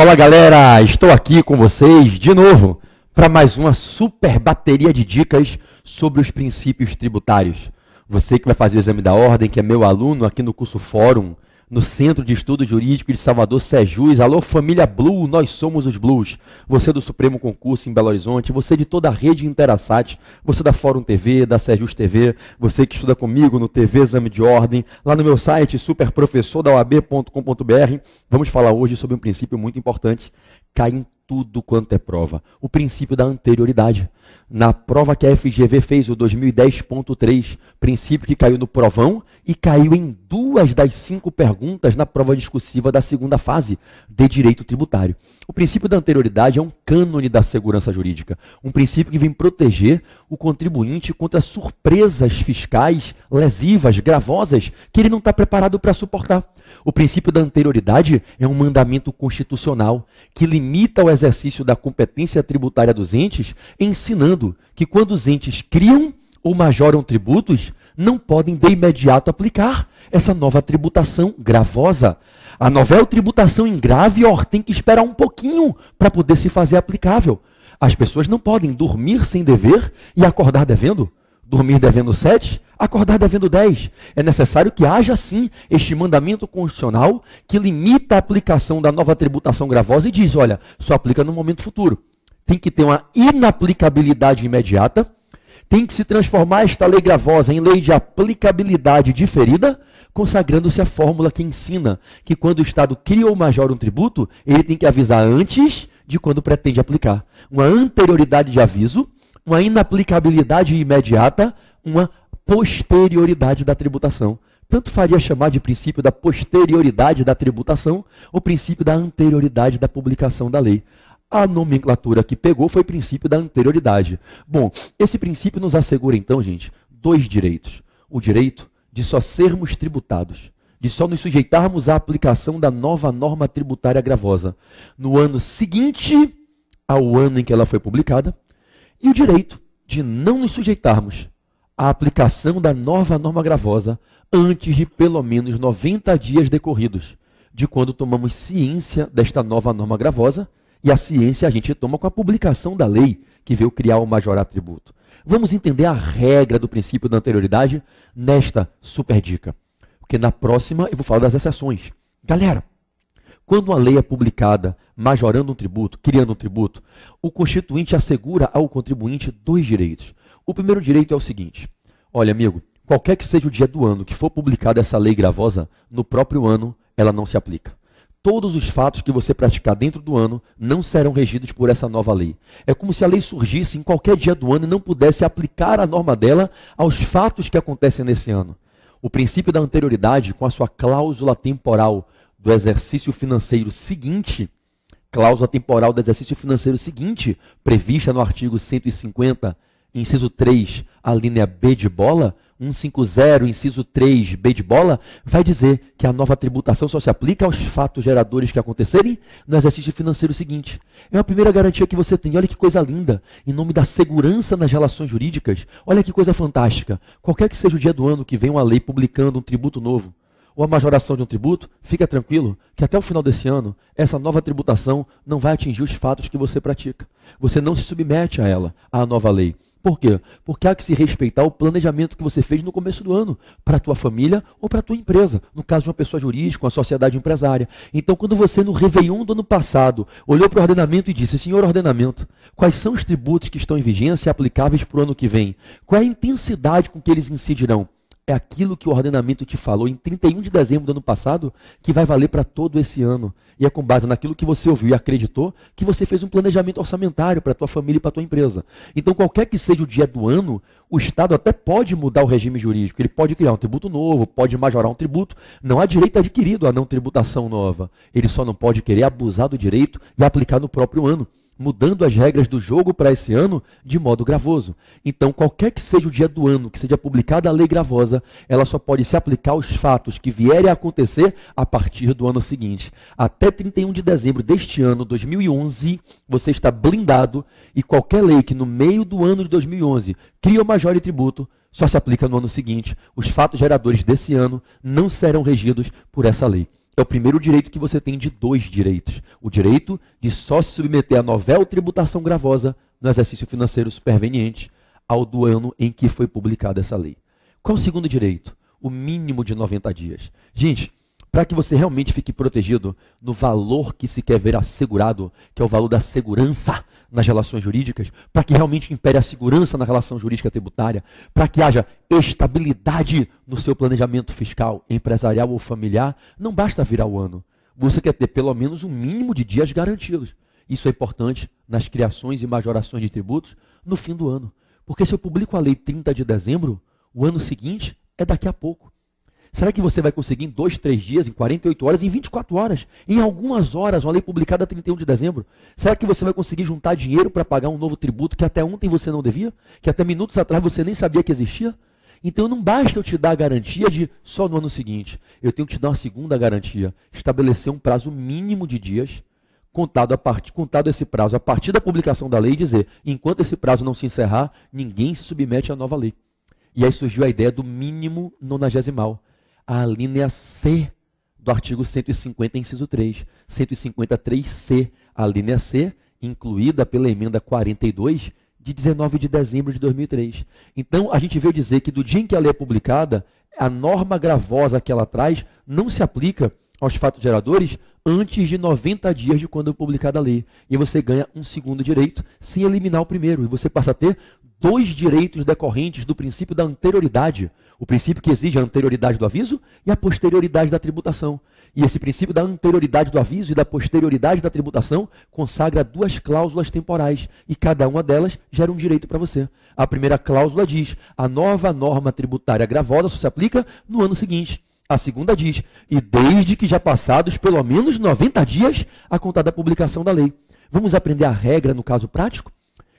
Fala galera, estou aqui com vocês de novo para mais uma super bateria de dicas sobre os princípios tributários. Você que vai fazer o exame da ordem, que é meu aluno aqui no curso Fórum, no Centro de Estudo Jurídico de Salvador, Sejus. Alô família Blue, nós somos os Blues. Você do Supremo Concurso em Belo Horizonte, você de toda a rede Interasat, você da Fórum TV, da Sejus TV, você que estuda comigo no TV Exame de Ordem, lá no meu site superprofessordauab.com.br. Vamos falar hoje sobre um princípio muito importante, cai em tudo quanto é prova, o princípio da anterioridade. Na prova que a FGV fez, o 2010.3, princípio que caiu no provão e caiu em 2 das 5 perguntas na prova discursiva da segunda fase de direito tributário. O princípio da anterioridade é um cânone da segurança jurídica, um princípio que vem proteger o contribuinte contra surpresas fiscais lesivas, gravosas, que ele não está preparado para suportar. O princípio da anterioridade é um mandamento constitucional que limita o exercício da competência tributária dos entes, ensinando que quando os entes criam ou majoram tributos, não podem de imediato aplicar essa nova tributação gravosa. A nova tributação em grave tem que esperar um pouquinho para poder se fazer aplicável. As pessoas não podem dormir sem dever e acordar devendo. Dormir devendo 7, acordar devendo 10. É necessário que haja, sim, este mandamento constitucional que limita a aplicação da nova tributação gravosa e diz, olha, só aplica no momento futuro. Tem que ter uma inaplicabilidade imediata, tem que se transformar esta lei gravosa em lei de aplicabilidade diferida, consagrando-se a fórmula que ensina que quando o Estado cria ou majora um tributo, ele tem que avisar antes de quando pretende aplicar. Uma anterioridade de aviso, uma inaplicabilidade imediata, uma posterioridade da tributação. Tanto faria chamar de princípio da posterioridade da tributação ou princípio da anterioridade da publicação da lei. A nomenclatura que pegou foi o princípio da anterioridade. Bom, esse princípio nos assegura então, gente, 2 direitos. O direito de só sermos tributados, de só nos sujeitarmos à aplicação da nova norma tributária gravosa no ano seguinte ao ano em que ela foi publicada, e o direito de não nos sujeitarmos à aplicação da nova norma gravosa antes de pelo menos 90 dias decorridos de quando tomamos ciência desta nova norma gravosa, e a ciência a gente toma com a publicação da lei que veio criar ou majorar tributo. Vamos entender a regra do princípio da anterioridade nesta super dica, porque na próxima eu vou falar das exceções. Galera, quando uma lei é publicada majorando um tributo, criando um tributo, o constituinte assegura ao contribuinte 2 direitos. O primeiro direito é o seguinte, olha amigo, qualquer que seja o dia do ano que for publicada essa lei gravosa, no próprio ano ela não se aplica. Todos os fatos que você praticar dentro do ano não serão regidos por essa nova lei. É como se a lei surgisse em qualquer dia do ano e não pudesse aplicar a norma dela aos fatos que acontecem nesse ano. O princípio da anterioridade, com a sua cláusula temporal do exercício financeiro seguinte, cláusula temporal do exercício financeiro seguinte, prevista no artigo 150, inciso 3, a linha B de bola, 150, inciso 3, B de bola, vai dizer que a nova tributação só se aplica aos fatos geradores que acontecerem no exercício financeiro seguinte. É a primeira garantia que você tem. Olha que coisa linda. Em nome da segurança nas relações jurídicas, olha que coisa fantástica. Qualquer que seja o dia do ano que vem uma lei publicando um tributo novo, ou a majoração de um tributo, fica tranquilo que até o final desse ano, essa nova tributação não vai atingir os fatos que você pratica. Você não se submete a ela, à nova lei. Por quê? Porque há que se respeitar o planejamento que você fez no começo do ano, para a tua família ou para a tua empresa, no caso de uma pessoa jurídica, uma sociedade empresária. Então, quando você no Réveillon do ano passado, olhou para o ordenamento e disse, senhor ordenamento, quais são os tributos que estão em vigência e aplicáveis para o ano que vem? Qual é a intensidade com que eles incidirão? É aquilo que o ordenamento te falou em 31 de dezembro do ano passado que vai valer para todo esse ano. E é com base naquilo que você ouviu e acreditou que você fez um planejamento orçamentário para a tua família e para a tua empresa. Então, qualquer que seja o dia do ano, o Estado até pode mudar o regime jurídico. Ele pode criar um tributo novo, pode majorar um tributo. Não há direito adquirido a não tributação nova. Ele só não pode querer abusar do direito e aplicar no próprio ano, mudando as regras do jogo para esse ano de modo gravoso. Então, qualquer que seja o dia do ano que seja publicada a lei gravosa, ela só pode se aplicar aos fatos que vierem a acontecer a partir do ano seguinte. Até 31 de dezembro deste ano, 2011, você está blindado e qualquer lei que no meio do ano de 2011 cria ou majore tributo, só se aplica no ano seguinte. Os fatos geradores desse ano não serão regidos por essa lei. é o primeiro direito que você tem de 2 direitos. O direito de só se submeter à novel tributação gravosa no exercício financeiro superveniente ao do ano em que foi publicada essa lei. Qual é o segundo direito? O mínimo de 90 dias. Gente, para que você realmente fique protegido no valor que se quer ver assegurado, que é o valor da segurança nas relações jurídicas, para que realmente impere a segurança na relação jurídica tributária, para que haja estabilidade no seu planejamento fiscal, empresarial ou familiar, não basta virar o ano. Você quer ter pelo menos um mínimo de dias garantidos. Isso é importante nas criações e majorações de tributos no fim do ano. Porque se eu publico a lei 30 de dezembro, o ano seguinte é daqui a pouco. Será que você vai conseguir em 2, 3 dias, em 48 horas, em 24 horas, em algumas horas, uma lei publicada 31 de dezembro? Será que você vai conseguir juntar dinheiro para pagar um novo tributo que até ontem você não devia? Que até minutos atrás você nem sabia que existia? Então não basta eu te dar a garantia de só no ano seguinte. Eu tenho que te dar uma segunda garantia. Estabelecer um prazo mínimo de dias, contado esse prazo a partir da publicação da lei, e dizer, enquanto esse prazo não se encerrar, ninguém se submete à nova lei. E aí surgiu a ideia do mínimo nonagesimal. A linha C do artigo 150, inciso 3. 153C, a linha C, incluída pela emenda 42, de 19 de dezembro de 2003. Então, a gente veio dizer que do dia em que a lei é publicada, a norma gravosa que ela traz não se aplica aos fatos geradores antes de 90 dias de quando é publicada a lei. E você ganha um segundo direito sem eliminar o primeiro. E você passa a ter 2 direitos decorrentes do princípio da anterioridade. O princípio que exige a anterioridade do aviso e a posterioridade da tributação. E esse princípio da anterioridade do aviso e da posterioridade da tributação consagra 2 cláusulas temporais. E cada uma delas gera um direito para você. A primeira cláusula diz, a nova norma tributária gravosa só se aplica no ano seguinte. A segunda diz, e desde que já passados pelo menos 90 dias a contar da publicação da lei. Vamos aprender a regra no caso prático?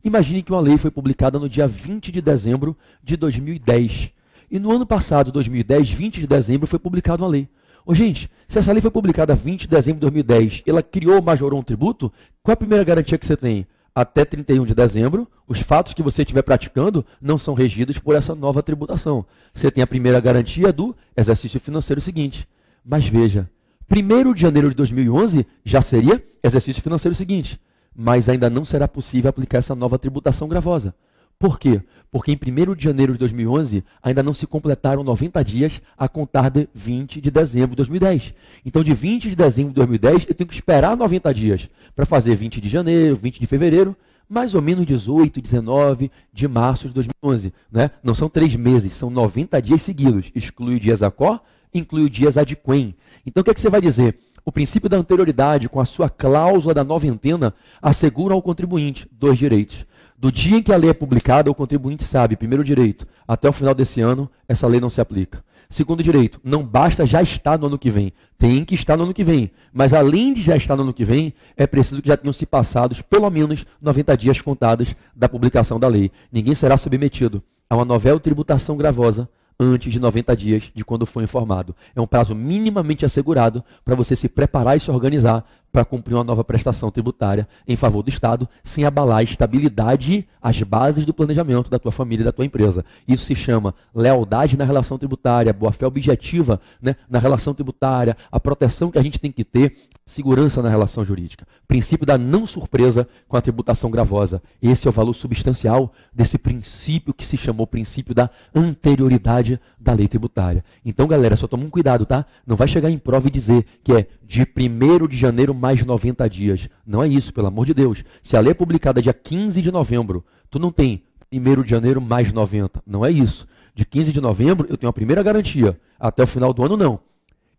Imagine que uma lei foi publicada no dia 20 de dezembro de 2010. E no ano passado, 2010, 20 de dezembro, foi publicada uma lei. Ô, gente, se essa lei foi publicada 20 de dezembro de 2010, ela criou ou majorou um tributo, qual é a primeira garantia que você tem? Até 31 de dezembro, os fatos que você estiver praticando não são regidos por essa nova tributação. Você tem a primeira garantia do exercício financeiro seguinte. Mas veja, 1º de janeiro de 2011 já seria exercício financeiro seguinte, mas ainda não será possível aplicar essa nova tributação gravosa. Por quê? Porque em 1º de janeiro de 2011 ainda não se completaram 90 dias a contar de 20 de dezembro de 2010. Então, de 20 de dezembro de 2010, eu tenho que esperar 90 dias para fazer 20 de janeiro, 20 de fevereiro, mais ou menos 18, 19 de março de 2011. Né? Não são 3 meses, são 90 dias seguidos. Exclui dias ACOR, inclui dias adquem. Então, o que é que você vai dizer? O princípio da anterioridade, com a sua cláusula da noventena, assegura ao contribuinte 2 direitos. Do dia em que a lei é publicada, o contribuinte sabe, primeiro direito, até o final desse ano, essa lei não se aplica. Segundo direito, não basta já estar no ano que vem, tem que estar no ano que vem. Mas além de já estar no ano que vem, é preciso que já tenham se passados pelo menos 90 dias contados da publicação da lei. Ninguém será submetido a uma novel tributação gravosa antes de 90 dias de quando foi informado. É um prazo minimamente assegurado para você se preparar e se organizar para cumprir uma nova prestação tributária em favor do Estado, sem abalar a estabilidade, as bases do planejamento da tua família e da tua empresa. Isso se chama lealdade na relação tributária, boa-fé objetiva, né, na relação tributária, a proteção que a gente tem que ter, segurança na relação jurídica. Princípio da não surpresa com a tributação gravosa. Esse é o valor substancial desse princípio que se chamou princípio da anterioridade da lei tributária. Então, galera, só toma um cuidado, tá? Não vai chegar em prova e dizer que é de 1º de janeiro mais 90 dias. Não é isso, pelo amor de Deus. Se a lei é publicada dia 15 de novembro, tu não tem 1º de janeiro mais 90. Não é isso. De 15 de novembro, eu tenho a primeira garantia. Até o final do ano, não.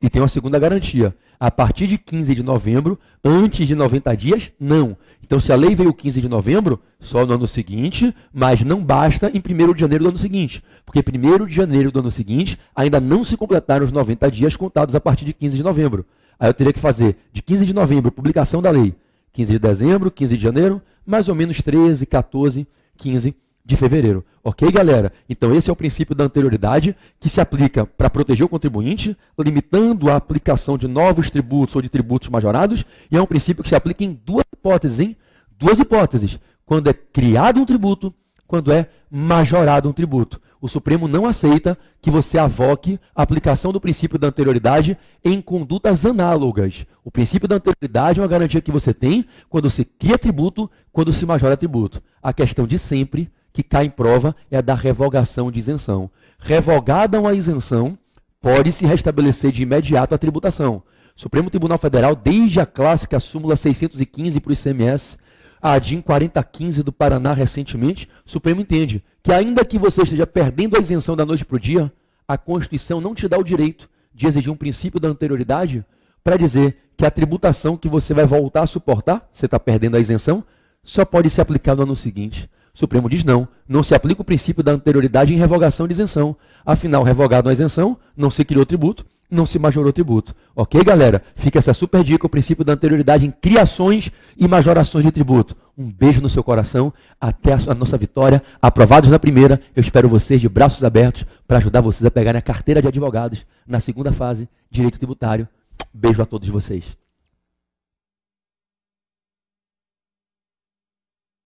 E tenho a segunda garantia. A partir de 15 de novembro, antes de 90 dias, não. Então, se a lei veio 15 de novembro, só no ano seguinte, mas não basta em 1º de janeiro do ano seguinte. Porque 1º de janeiro do ano seguinte, ainda não se completaram os 90 dias contados a partir de 15 de novembro. Aí eu teria que fazer de 15 de novembro, publicação da lei, 15 de dezembro, 15 de janeiro, mais ou menos 13, 14, 15 de fevereiro. Ok, galera? Então esse é o princípio da anterioridade que se aplica para proteger o contribuinte, limitando a aplicação de novos tributos ou de tributos majorados, e é um princípio que se aplica em 2 hipóteses, hein? 2 hipóteses. Quando é criado um tributo, quando é majorado um tributo. O Supremo não aceita que você avoque a aplicação do princípio da anterioridade em condutas análogas. O princípio da anterioridade é uma garantia que você tem quando se cria tributo, quando se majora tributo. A questão de sempre que cai em prova é a da revogação de isenção. Revogada uma isenção, pode-se restabelecer de imediato a tributação. Supremo Tribunal Federal, desde a clássica súmula 615 para o ICMS, a ADIM 4015 do Paraná recentemente, o Supremo entende que ainda que você esteja perdendo a isenção da noite para o dia, a Constituição não te dá o direito de exigir um princípio da anterioridade para dizer que a tributação que você vai voltar a suportar, você está perdendo a isenção, só pode ser aplicada no ano seguinte. O Supremo diz não se aplica o princípio da anterioridade em revogação de isenção. Afinal, revogado a isenção, não se criou tributo, não se majorou tributo. Ok, galera? Fica essa super dica, o princípio da anterioridade em criações e majorações de tributo. Um beijo no seu coração, até a nossa vitória. Aprovados na primeira, eu espero vocês de braços abertos para ajudar vocês a pegarem a carteira de advogados na segunda fase, direito tributário. Beijo a todos vocês.